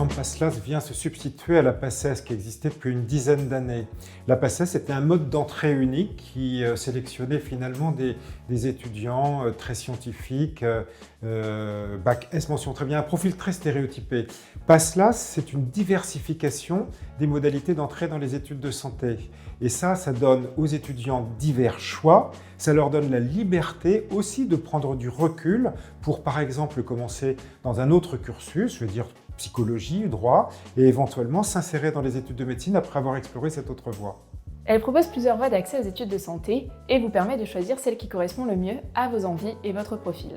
plateforme PASSLAS vient se substituer à la PACES qui existait depuis une dizaine d'années. La PACES était un mode d'entrée unique qui sélectionnait finalement des étudiants très scientifiques, bac S mention très bien, un profil très stéréotypé. PASSLAS, c'est une diversification des modalités d'entrée dans les études de santé. Et ça donne aux étudiants divers choix, ça leur donne la liberté aussi de prendre du recul pour, par exemple, commencer dans un autre cursus, je veux dire psychologie, droit, et éventuellement s'insérer dans les études de médecine après avoir exploré cette autre voie. Elle propose plusieurs voies d'accès aux études de santé et vous permet de choisir celle qui correspond le mieux à vos envies et votre profil.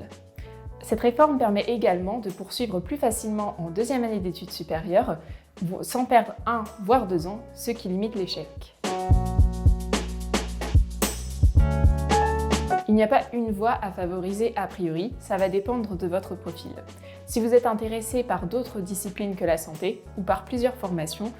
Cette réforme permet également de poursuivre plus facilement en deuxième année d'études supérieures, sans perdre 1 voire 2 ans, ce qui limite l'échec. Il n'y a pas une voie à favoriser a priori, ça va dépendre de votre profil. Si vous êtes intéressé par d'autres disciplines que la santé ou par plusieurs formations,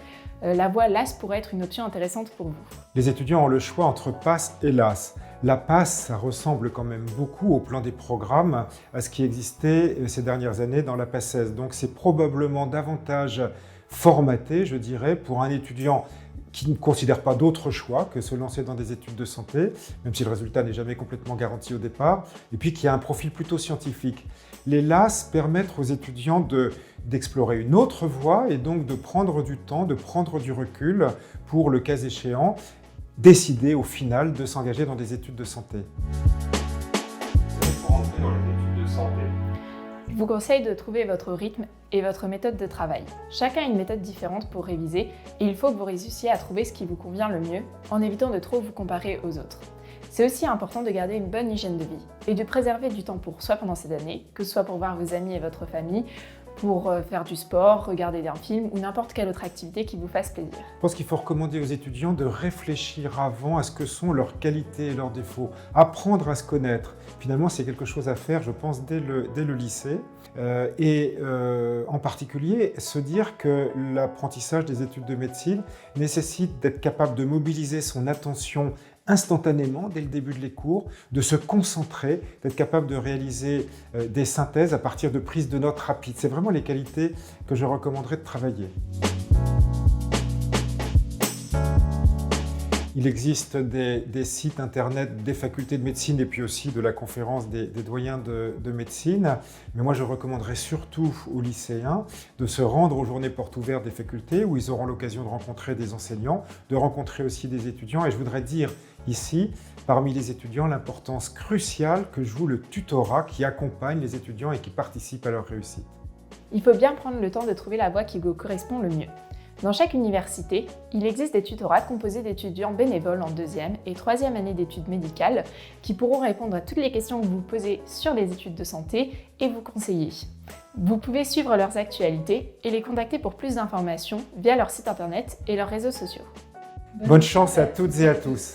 la voie LAS pourrait être une option intéressante pour vous. Les étudiants ont le choix entre PASS et LAS. La PASS, ça ressemble quand même beaucoup au plan des programmes à ce qui existait ces dernières années dans la PACES. Donc c'est probablement davantage formaté, je dirais, pour un étudiant qui ne considère pas d'autre choix que se lancer dans des études de santé, même si le résultat n'est jamais complètement garanti au départ, et puis qui a un profil plutôt scientifique. Les LAS permettent aux étudiants d'explorer une autre voie et donc de prendre du temps, de prendre du recul pour, le cas échéant, décider au final de s'engager dans des études de santé. Pour entrer dans les études de santé, Je vous conseille de trouver votre rythme et votre méthode de travail. Chacun a une méthode différente pour réviser et il faut que vous réussissiez à trouver ce qui vous convient le mieux en évitant de trop vous comparer aux autres. C'est aussi important de garder une bonne hygiène de vie et de préserver du temps pour soi pendant ces années, que ce soit pour voir vos amis et votre famille, pour faire du sport, regarder un film ou n'importe quelle autre activité qui vous fasse plaisir. Je pense qu'il faut recommander aux étudiants de réfléchir avant à ce que sont leurs qualités et leurs défauts, apprendre à se connaître. Finalement, c'est quelque chose à faire, je pense, dès le lycée. En particulier, se dire que l'apprentissage des études de médecine nécessite d'être capable de mobiliser son attention instantanément dès le début de les cours, de se concentrer, d'être capable de réaliser des synthèses à partir de prises de notes rapides. C'est vraiment les qualités que je recommanderais de travailler. Il existe des sites internet des facultés de médecine et puis aussi de la conférence des doyens de médecine. Mais moi, je recommanderais surtout aux lycéens de se rendre aux journées portes ouvertes des facultés où ils auront l'occasion de rencontrer des enseignants, de rencontrer aussi des étudiants. Et je voudrais dire ici, parmi les étudiants, l'importance cruciale que joue le tutorat qui accompagne les étudiants et qui participe à leur réussite. Il faut bien prendre le temps de trouver la voie qui vous correspond le mieux. Dans chaque université, il existe des tutorats composés d'étudiants bénévoles en 2e et 3e année d'études médicales qui pourront répondre à toutes les questions que vous posez sur les études de santé et vous conseiller. Vous pouvez suivre leurs actualités et les contacter pour plus d'informations via leur site internet et leurs réseaux sociaux. Bonne chance à toutes et à tous.